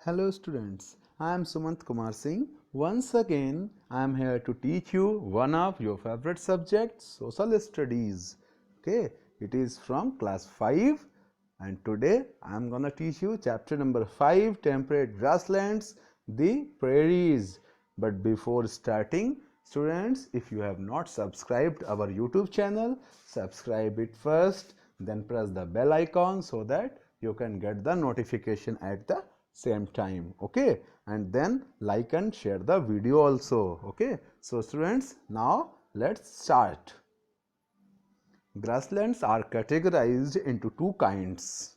Hello students, I am Sumant Kumar Singh. Once again, I am here to teach you one of your favorite subjects, Social Studies. Okay, it is from class 5 and today I am gonna teach you chapter number 5, Temperate Grasslands, the Prairies. But before starting, students, if you have not subscribed our YouTube channel, subscribe it first, then press the bell icon so that you can get the notification at the same time. Okay, and then like and share the video also. Okay, so students, now let's start. Grasslands are categorized into two kinds.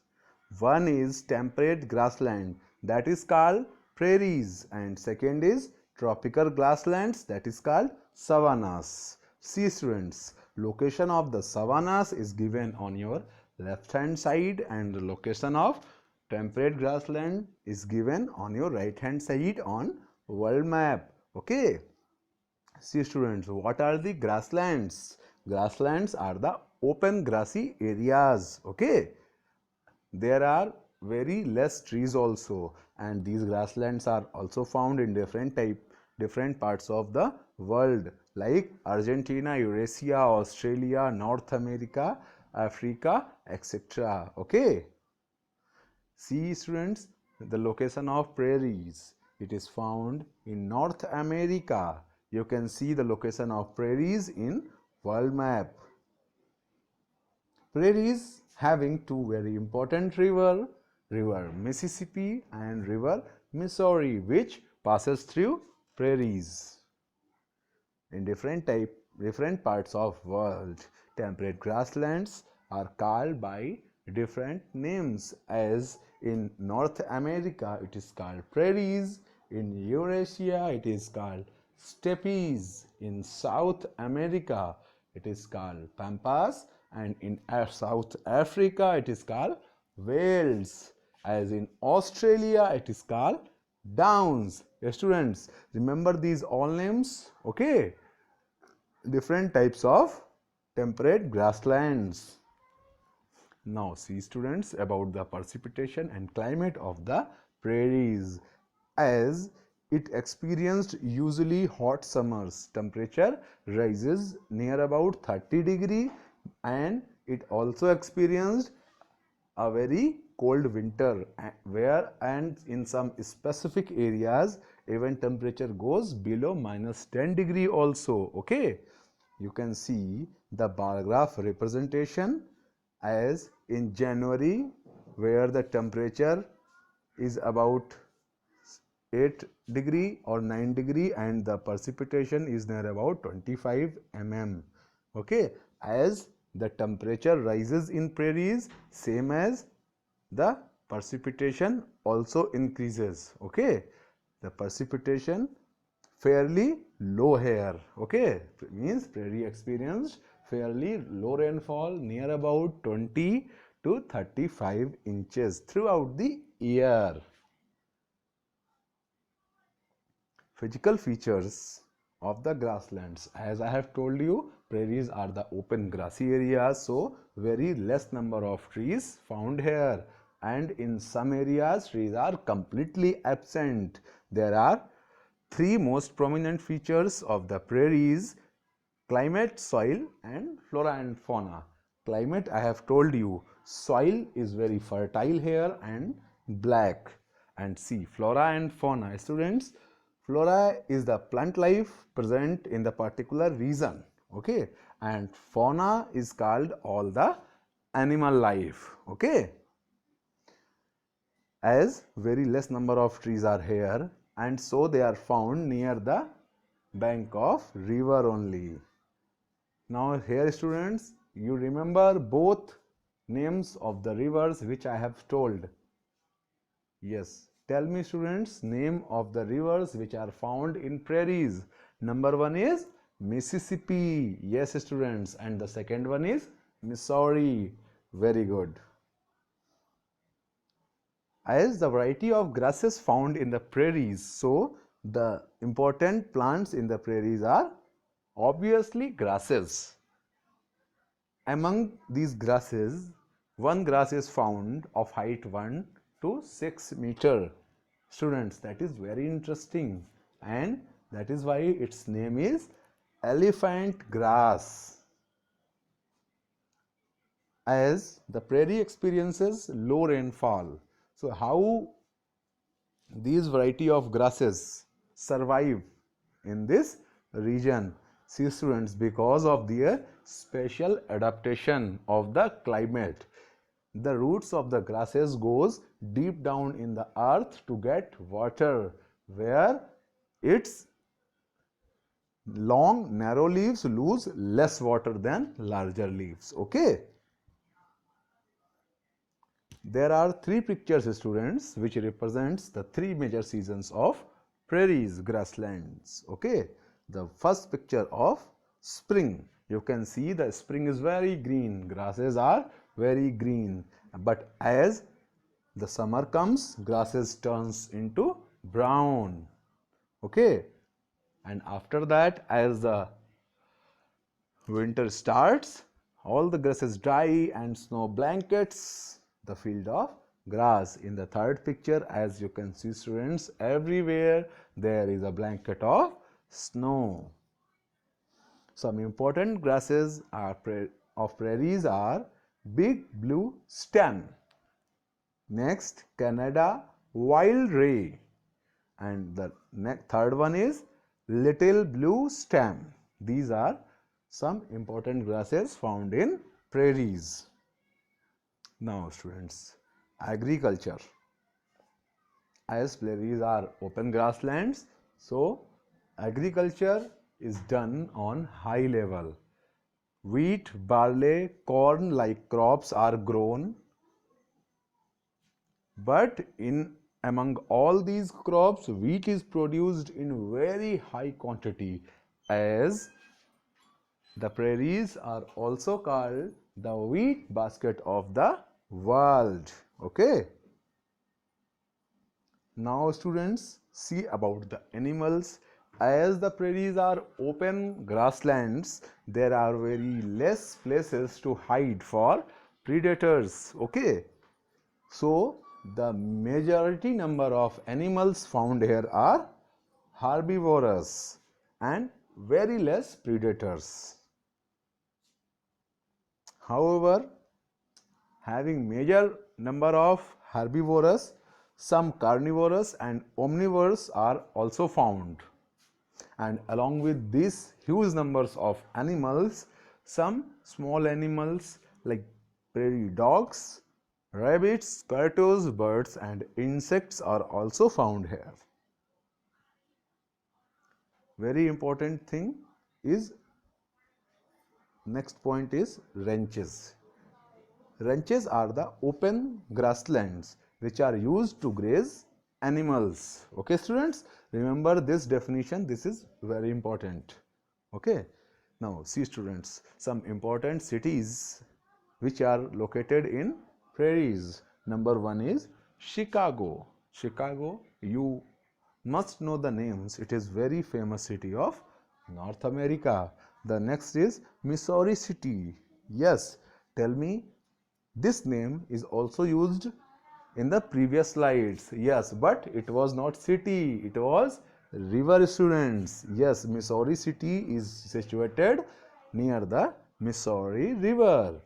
One is temperate grassland, that is called prairies, and second is tropical grasslands, that is called savannas. See students, location of the savannas is given on your left hand side and the location of temperate grassland is given on your right hand side on world map. Okay, see students, what are the grasslands? Grasslands are the open grassy areas. Okay, there are very less trees also, and these grasslands are also found in different parts of the world like Argentina, Eurasia, Australia, North America, Africa, etc. Okay, see students, the location of prairies. It is found in North America. You can see the location of prairies in world map. Prairies having two very important river Mississippi and river Missouri, which passes through prairies. In different parts of world, temperate grasslands are called by different names. As in North America it is called prairies, in Eurasia it is called steppes, in South America it is called pampas, and in South Africa it is called vales. As in Australia it is called downs. Students, remember these all names. Okay, different types of temperate grasslands. Now see students, about the precipitation and climate of the prairies. As it experienced usually hot summers, temperature rises near about 30 degree, and it also experienced a very cold winter where, and in some specific areas, even temperature goes below -10 degree also. Okay, you can see the bar graph representation. As in January, where the temperature is about 8 degree or 9 degree and the precipitation is near about 25 mm. Okay, as the temperature rises in prairies, same as the precipitation also increases. Okay, the precipitation fairly low here. Okay, means prairie experienced fairly low rainfall near about 20 to 35 inches throughout the year. Physical features of the grasslands. As I have told you, prairies are the open grassy areas, so very less number of trees found here, and in some areas trees are completely absent. There are three most prominent features of the prairies: climate, soil, and flora and fauna. Climate, I have told you, soil is very fertile here and black. And see, flora and fauna. Students, flora is the plant life present in the particular region. Okay, and fauna is called all the animal life. Okay, as very less number of trees are here, and so they are found near the bank of river only. Now here students, you remember both names of the rivers which I have told. Yes, tell me students, name of the rivers which are found in prairies. Number one is Mississippi. Yes students, and the second one is Missouri. Very good. As the variety of grasses found in the prairies, so the important plants in the prairies are obviously grasses. Among these grasses, one grass is found of height 1 to 6 meter. Students, that is very interesting, and that is why its name is elephant grass. As the prairie experiences low rainfall, so how these variety of grasses survive in this region? See students, because of their special adaptation of the climate, the roots of the grasses goes deep down in the earth to get water, where its long narrow leaves lose less water than larger leaves. Okay, there are three pictures, students, which represents the three major seasons of prairies, grasslands. Okay, the first picture of spring, you can see the spring is very green, grasses are very green, but as the summer comes, grasses turns into brown. Okay, and after that, as the winter starts, all the grasses dry and snow blankets the field of grass. In the third picture, as you can see students, everywhere there is a blanket of snow. Some important grasses of prairies are big blue stem, next Canada wild ray, and the third one is little blue stem. These are some important grasses found in prairies. Now students, agriculture. As prairies are open grasslands, so agriculture is done on high level. Wheat, barley, corn like crops are grown, but among all these crops, wheat is produced in very high quantity, as the prairies are also called the wheat basket of the world. Okay. Now students, see about the animals. As the prairies are open grasslands, there are very less places to hide for predators. Okay. So the majority number of animals found here are herbivorous and very less predators. However, having major number of herbivorous, some carnivorous and omnivorous are also found. And along with these huge numbers of animals, some small animals like prairie dogs, rabbits, coyotes, birds and insects are also found here. Very important thing is, next point is ranches. Ranches are the open grasslands which are used to graze animals. Okay students, remember this definition, this is very important. Okay, now see students, some important cities which are located in prairies. Number one is Chicago. Chicago, you must know the names, it is very famous city of North America. The next is Missouri City. Yes, tell me, this name is also used in the previous slides. Yes, but it was not city, it was river students. Yes, Missouri City is situated near the Missouri River.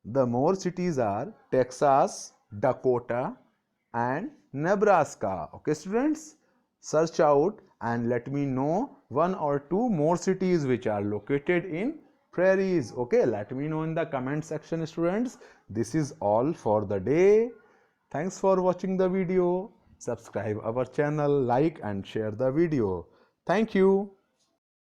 The more cities are Texas, Dakota and Nebraska. Okay students, search out and let me know one or two more cities which are located in prairies. Okay, let me know in the comment section students. This is all for the day. Thanks for watching the video. Subscribe our channel, like and share the video. Thank you.